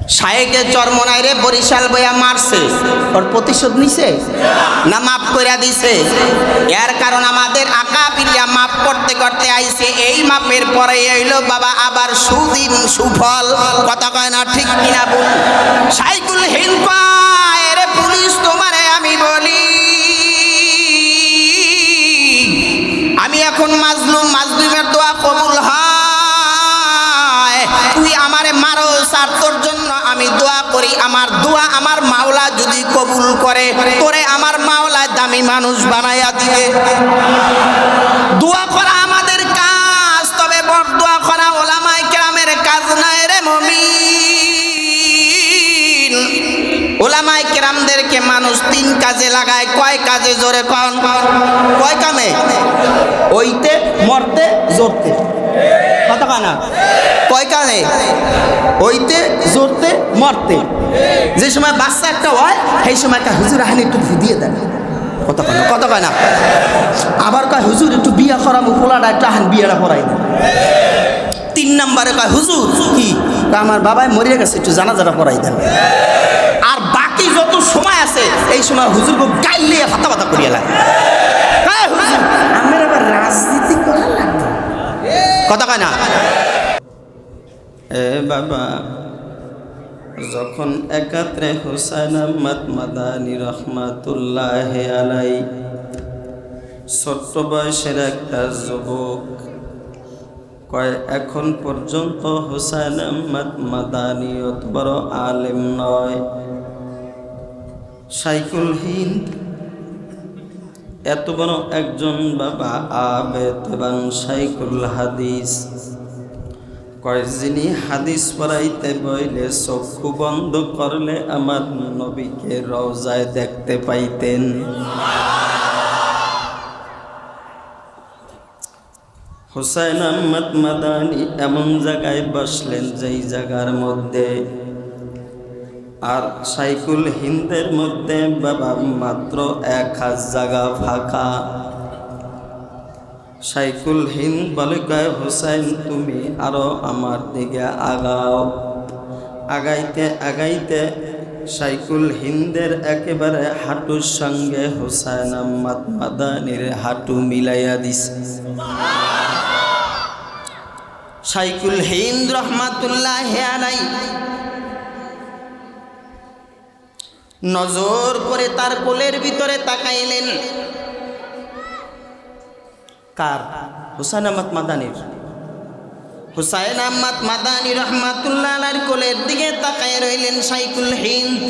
শায়েকে চরমনাই রে বরিশাল বইয়া মারছে, ওর প্রতিশোধ নিছে না মাফ কইরা দিছে? এর কারণ আমাদের আকা পিরিয়া মাফ করতে করতে আইছে, এই মাপের পরে এলো বাবা আবার সুদিন সুফল। কথা কয় না ঠিক কিনা বল? সাইকুল হিন্দ পায় রে পুলিশ তোমারে আমি বলি, আমি এখন মাজলুম, মাজলুমের দোয়া কবুল হয়। তুই আমারে মারো আর তোর জন্য আমি দোয়া করি, আমার দোয়া আমার মাওলা যদি কবুল করে তোরে আমার মাওলা দামি মানুষ বানাইয়া দিবে। দোয়া করা আমাদের কাজ, তবে বড় দোয়া করা ওলামায়ে কেরামের কাজ নয় রে মুমিন। ওলামায়ে কেরামদেরকে মানুষ তিন কাজে লাগায়। কয় কাজে? জোরে কন। কয় কামে? ওইতে, মরতে, জোরতে। কথা কয় না? কয় কাজে? ওইতে, জোরতে, মরতে। যে সময় বাচ্চা একটা হয় সেই সময় একটা হুজুর আহেন একটু দিয়ে দেন। কথা কয় না? কথা কয় না? আবার কয় হুজুর একটু বিয়া করাবো, পোলাটা একটু আহেন বিয়েটা করাই দেন। 3 নম্বরে কয় হুজুর কি আমার বাবাই মরিয়া গেছে, একটু জানাজাটা করাই দেন। আর বাকি যত সময় আছে এই সময় হুজুরকে গাইলে হাতা পাতা করিয়া লাগে। হুজুর আমার আবার রাজনীতি করা লাগবে। কথা কয় না? এ বাবা, যখন একাত্রে হুসাইন আহমদ মাদানী রহমাতুল্লাহ আলাই ছোট্ট বয়সের একটা যুবক, কয় এখন পর্যন্ত হুসাইন আহমদ মাদানী অত বড় আলেম নয়, শাইখুল হিন্দ এত বড় একজন বাবা আবেদ এবং শাইখুল হাদিস। কয় যিনি হাদিস পড়াইতে বইলে চক্ষু বন্ধ করলে আমার নবীকে রওজায় দেখতে পাইতেন। হুসাইন আহমদ মাদানী এমন জায়গায় বসলেন যেই জায়গার মধ্যে, আর শাইখুল হিন্দের মধ্যে বাবা মাত্র 1000 জায়গা ফাঁকা। শাইখুল হিন্দ বলে কয় হুসাইন তুমি আরো আমার দিকে আগাও। আগাইতে আগাইতে শাইখুল হিন্দের একেবারে হাঁটুর সঙ্গে হুসাইন আহমদ মাদানীর হাঁটু মিলাইয়া দিছে। শাইখুল হিন্দ রহমাতুল্লাহ আলাইহি নজর করে তার কোলের ভিতরে তাকাইলেন। কার? হুসাইন আহমদ মাদানীর। হুসাইন আহমদ মাদানী রহমাতুল্লাহ আলাইহির কোলের দিকে তাকায় রইলেন শাইখুল হিন্দ।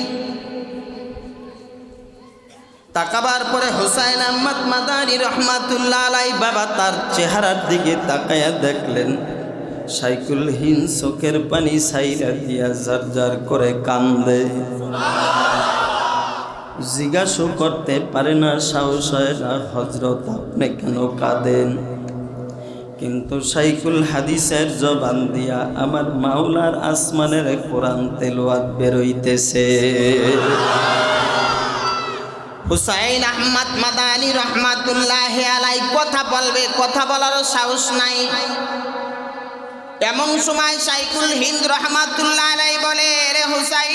তাকাবার পরে হুসাইন আহমদ মাদানী রহমাতুল্লাহ আলাইহি বাবা তার চেহারার দিকে তাকায়া দেখলেন শাইখুল হিন্দ চোখের পানি ছাইরা দিয়া ঝরঝর করে কান্দে। জিজ্ঞাসা করতে পারে না, সাহস হয় না, হযরত আপনি কেন কাঁদেন? কিন্তু শাইখুল হাদিসের জবান দিয়া আমার মাওলার আসমানের কোরআন তেলাওয়াত বেরোইতেছে। হুসাইন আহমদ মাদানী রহমাতুল্লাহ আলাইহি কথা বলবে, কথা বলারও সাহস নাই। এমন সময় শাইখুল হিন্দ রহমাতুল্লাহ আলাইহি বলে, রে হুসাইন,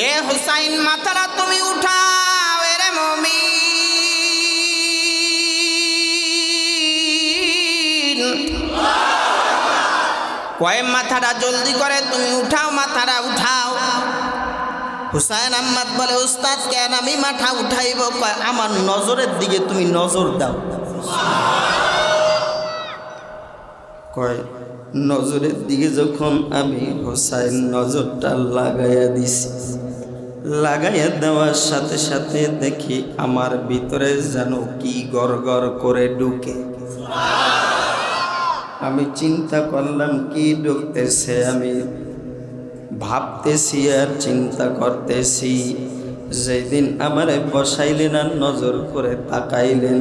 এ হুসাইন মাথাটা তুমি উঠাও রে মুমিন। কয় মাথাটা জলদি করে তুমি উঠাও, মাথাটা উঠাও। হুসাইন আহমদ বলে উস্তাদ কেন আমি মাথা উঠাইব? কয় আমার নজরের দিকে তুমি নজর দাও। কয় নজরের দিকে যখন আমি হুসাইন নজরটা লাগাইয়া দিছি, লাগাইয়া দেওয়ার সাথে সাথে দেখি আমার ভিতরে যেন কি গড়গড় করে ঢুকে। আমি চিন্তা করলাম কি ঢুকতেছে, আমি ভাবতেছি আর চিন্তা করতেছি। যেদিন আমারে বসাইলেন আর নজর করে তাকাইলেন,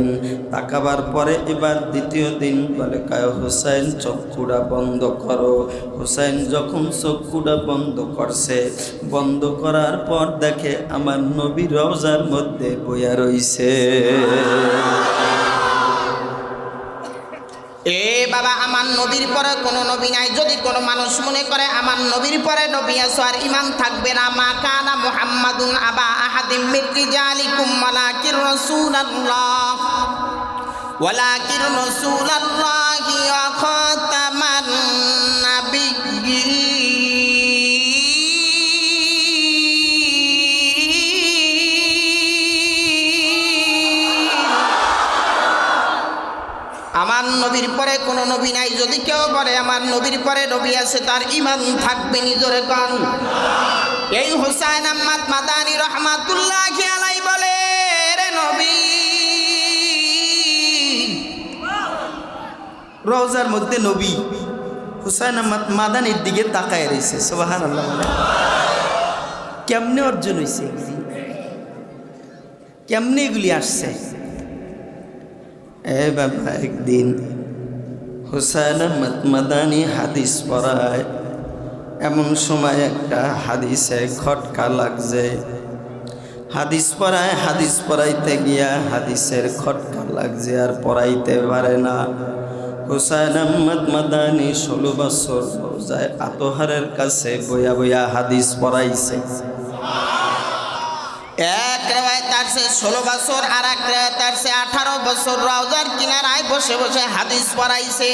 তাকাবার পরে এবার দ্বিতীয় দিন বলে কয় হুসাইন চক্ষুটা বন্ধ করো। হুসাইন যখন চক্ষুটা বন্ধ করছে, বন্ধ করার পর দেখে আমার নবী রওজার মধ্যে বইয়া রইছে। এ বাবা আমার নবীর পরে কোনো নবী নাই, যদি কোনো মানুষ মনে করে আমার নবীর পরে নবী আছে আর ঈমান থাকবে না, মা কানা মুহাম্মাদুন আবা আহাদিম মির রিজালিকুম ওয়ালাকির রাসূলুল্লাহ ওয়ালাকির রাসূলুল্লাহি ওয়া খাতামান নাবিয়্যিন। আমার নবীর পরে কোনো নবী নাই, যদি কেউ বলে আমার নবীর পরে নবী আছে তার ঈমান থাকবে নি, জোরে কোন। এই হুসাইন আহমদ মাদানী রহমাতুল্লাহি আলাইহি বলে, রে নবী, রওজার মধ্যে নবী হুসাইন আহমদ মাদানীর দিকে তাকায় রয়েছে। সুবহানাল্লাহ। কেমনে অর্জন হয়েছে, কেমনে এগুলি আসছে? এ বাবা, একদিন হুসাইন আহমদ মাদানী হাদিস পড়ায়, এমন সময় একটা হাদিসে খটকা লাগছে। হাদিস পড়ায়, হাদিস পড়াইতে গিয়া হাদিসের খটকা লাগছে আর পড়াইতে পারে না। হুসাইন আহমদ মাদানী 16 বছর রওজায় আতহারের কাছে বইয়া বইয়া হাদিস পড়াইছে। এক রেওয়ায়েত আছে 16 বছর, আর এক রেওয়ায়েত আছে 18 বছর রওজার কিনারায় বসে বসে হাদিস পড়াইছে।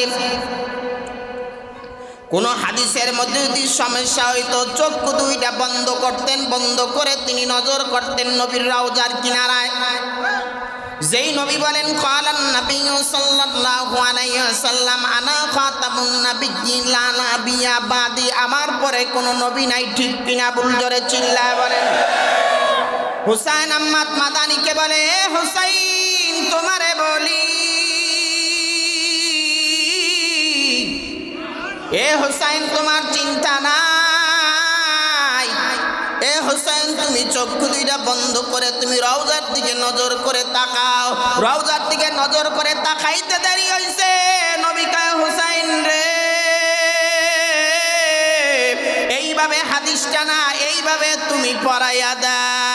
কোন হাদিসের মধ্যে যদি সমস্যা হইতো চক্ষু দুইটা বন্ধ করতেন, বন্ধ করে তিনি নজর করতেন নবীর রওজার কিনারায়। যেই নবী বলেন ক্বালান নবী সাল্লাল্লাহু আলাইহি ওয়াসাল্লাম আনা খাতামুন নাবিয়্যিন লা নাবিয়্যা বাদি, আমার পরে কোনো নবী নাই, ঠিক কিনা? বুল জোরে চিল্লায় বলেন। হুসাইন আহমদ মাদানীকে বলে, হুসাইন তোমারে বলি, এ হুসাইন তোমার চিন্তা নাই, এ হুসাইন তুমি চক্ষু দুইটা বন্ধ করে তুমি রওজার দিকে নজর করে তাকাও। রওজার দিকে নজর করে তাকাইতে দেরি হইছে, নবী কয় হুসাইন রে, এইভাবে হাদিসটা না, এইভাবে তুমি পড়াইয়া দাও।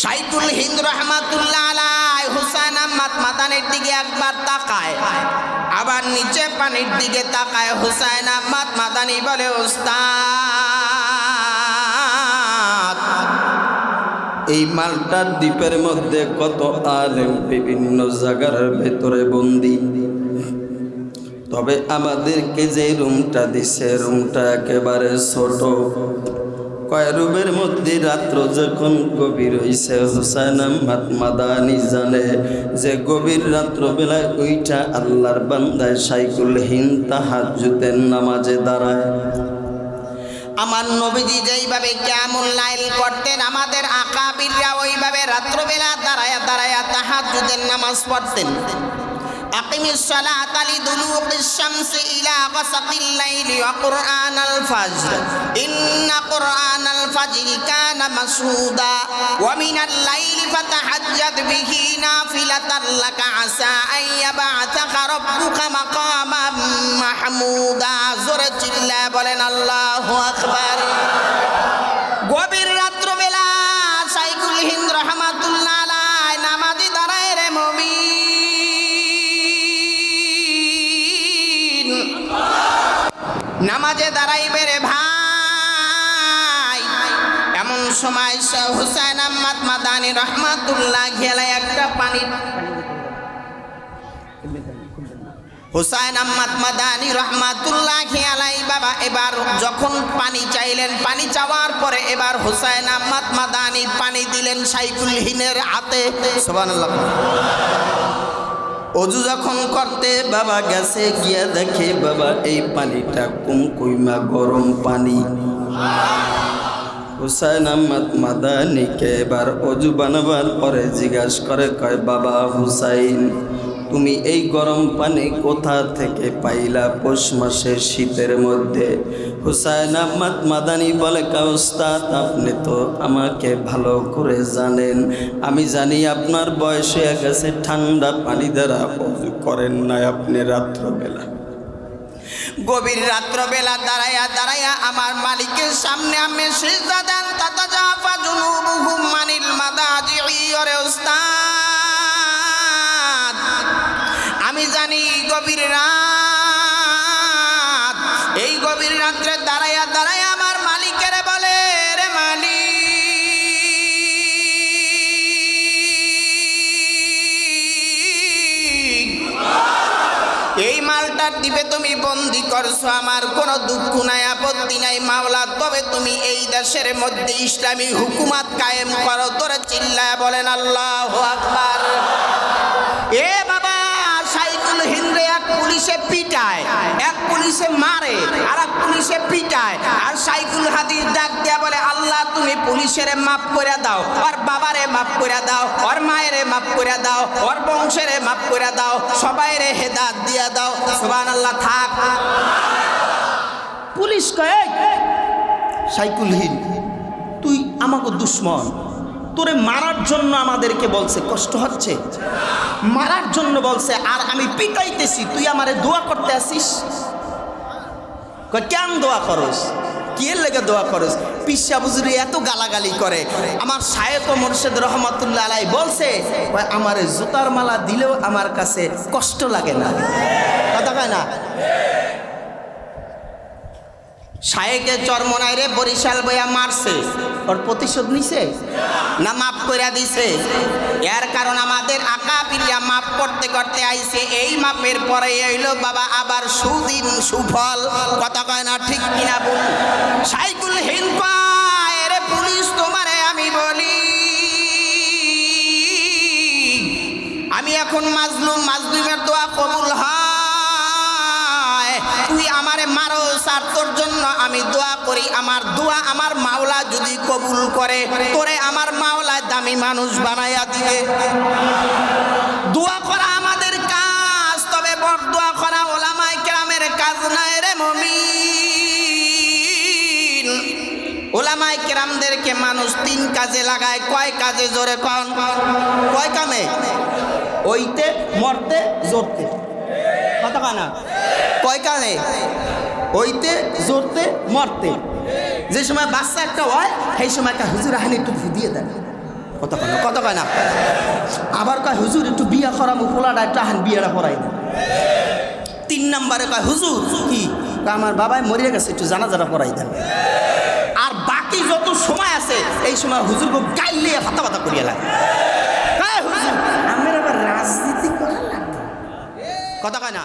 শাইখুল হিন্দ রহমাতুল্লাহ আলাইহি হুসাইন আহমদ মাদানীর দিকে একবার তাকায়, আবার নিচে পানির দিকে তাকায়। হুসাইন আহমদ মাদানী বলে, ওস্তাদ, এই মালটার দ্বীপের মধ্যে কত আলেম বিভিন্ন জায়গার ভেতরে বন্দী, তবে আমাদেরকে যে রুমটা দিছে রুমটা একেবারে ছোট। কয় রুমের মধ্যে রাত্র যখন গভীর হইছে, হুসাইন আহমদ মাদানী জানে যে গভীর রাত্রবেলায় ওইটা আল্লাহর বান্দায় শাইখুল হিন্দ তাহাজ্জুদের নামাজে দাঁড়ায়। আমার নবীজি যেইভাবে কিয়ামুল লাইল করতেন, আমাদের আকাবিররা ওইভাবে রাত্রবেলা দাঁড়ায়া দাঁড়ায়া তাহাজ্জুদের নামাজ পড়তেন। আকিমিস সালাতা লিদুলুকিশ শামসি ইলা গাসাকিল লাইলি ওয়া কুরআনাল ফাজর ইন্না কুরআনাল ফাজরি কানা মাসহুদা ওয়া মিনাল লাইলি ফাতাহাজ্জাদ বিহি নাফিলাতান লাকা আসা আন ইয়াবআসাকা রাব্বুকা মাকামান মাহমুদা। জোরে চিল্লায় বলেন আল্লাহু আকবার। গভীর রাত্রবেলা শাইখুল হিন্দ রহমাতুল্লাহ আলাইহি নামাজে দাঁড়ায় রে মুমিন, নামাজে দাঁড়াইবে রে ভাই। এমন সময় হুসাইন আহমদ মাদানী রহমাতুল্লাহি আলাইহি একটা পানি, হুসাইন আহমদ মাদানী রহমাতুল্লাহি আলাইহি বাবা এবার যখন পানি চাইলেন, পানি চাওয়ার পরে এবার হুসাইন আহমদ মাদানী পানি দিলেন শাইখুল হিন্দের হাতে। সুবহানাল্লাহ। ওযু যখন করতে বাবা গেছে, গিয়া দেখে বাবা এই পানিটা কুমকুইমা গরম পানি। হুসাইন আহমদ মাদানীকে এবার ওযু বানাবার পরে জিজ্ঞাসা করে, কয় বাবা হুসাইন, তুমি এই গরম পানি কোথা থেকে পাইলা পৌষ মাসের শীতের মধ্যে? হুসাইন আহমদ মাদানী বলে, ওস্তাদ আপনি তো আমাকে ভালো করে জানেন, আমি জানি আপনার বয়স হয়ে গেছে, ঠান্ডা পানি দ্বারা ওযু করেন না আপনি রাত্রবেলা। গভীর রাত্রবেলা দাঁড়াইয়া দাঁড়াইয়া আমার মালিকের সামনে আমি সিজদা দেন, তাতাজাফা জুনুবুহুম আনিল মাদাজি'i। ওরে ওস্তাদ, আমি জানি গভীর রাত, এই গভীর রাত্রে দাঁড়াইয়া দাঁড়াইয়া আমার মালিকের বলে, রে মালিক, এই মালটার দিবে তুমি বন্দি করছো, আমার কোনো দুঃখ নাই, আপত্তি নাই মাওলা, তবে তুমি এই দেশের মধ্যে ইসলামী হুকুমত কায়েম করো। তোরা চিল্লায় বলেন আল্লাহু আকবার। এ বাবা, সাইকুল হিন্দে এক পুলিশে পিটায়, এক পুলিশে মারে, আর এক পুলিশে পিটায়, আর সাইকুল হাদিস ডাক দিয়া বলে, আল্লাহ তুমি পুলিশের মাফ করে দাও, ওর বাবারে মাফ করে দাও, ওর মায়েরে মাফ করে দাও, ওর বংশেরে মাফ করে দাও, সবাইরে হেদায়েত দিয়া দাও। সুবহানাল্লাহ। থাক। পুলিশ কয়, সাইকুল হিন্দ, তুই আমাকে দুশ্মন, তোরে মারার জন্য আমাদেরকে বলছে, কষ্ট হচ্ছে, মারার জন্য বলছে, আর আমি পিটাইতেছি, তুই আমারে দোয়া করতে আসিস? কেন দোয়া করস? কি এর লেগে দোয়া করস? পিসা বুজুরি এত গালাগালি করে। আমার শায়েখ ও মুর্শিদ রহমাতুল্লাহ আলাইহি বলছে, আমার জুতার মালা দিলেও আমার কাছে কষ্ট লাগে না। কথা কয় না? শায়েকে চরমনায় রে বরিশাল বইয়া মারছে, ওর প্রতিশোধ নিছে না মাফ করে দিছে? এর কারণ আমাদের আকা পিরিয়া মাফ করতে করতে আইছে, এই মাপের পরে এলো বাবা আবার সুদিন সুফল। কথা কয় না? ঠিক কিনা বলুন? সাইকুল হিন্দ কয়, রে পুলিশ তোমারে আমি বলি, আমি এখন মাজলুম, মাজলুমের দোয়া কবুল হয়, তুই আমারে মারোস আর তোর জন্য আমি দোয়া করি, আমার দোয়া আমার মাওলা যদি কবুল করে, তোরে আমার মাওলা দামি মানুষ বানাইয়া দিবে। দোয়া করা আমাদের কাজ, তবে বরদোয়া করা ওলামায়ে কেরামের কাজ নয় রে মুমিন। ওলামায়ে কেরামদেরকে মানুষ তিন কাজে লাগায়। কয় কাজে? জোরে কন। কয় কামে? ওইতে, মরতে, জড়তে। কথা কয় না? কয় কামে? ওইতে, জড়তে, মরতে। যে সময় বাচ্চা একটা হয়, সেই সময় একটা হুজুর আহেন একটু দিয়ে দেন। কথা কয় না? কথা কয় না? আবার কয় হুজুর একটু বিয়া করাবো, পোলাটা একটু আহেন বিয়েটা করাই দেন। 3 নম্বরে কয় হুজুর কি, আমার বাবাই মরিয়া গেছে, একটু জানাজাটা করাই দেন। আর বাকি যত সময় আছে, এই সময় হুজুরকে গাইলে হাতা পাতা করিয়া লাগে। হুজুর আমার আবার রাজনীতি করা লাগবে। কথা কয় না?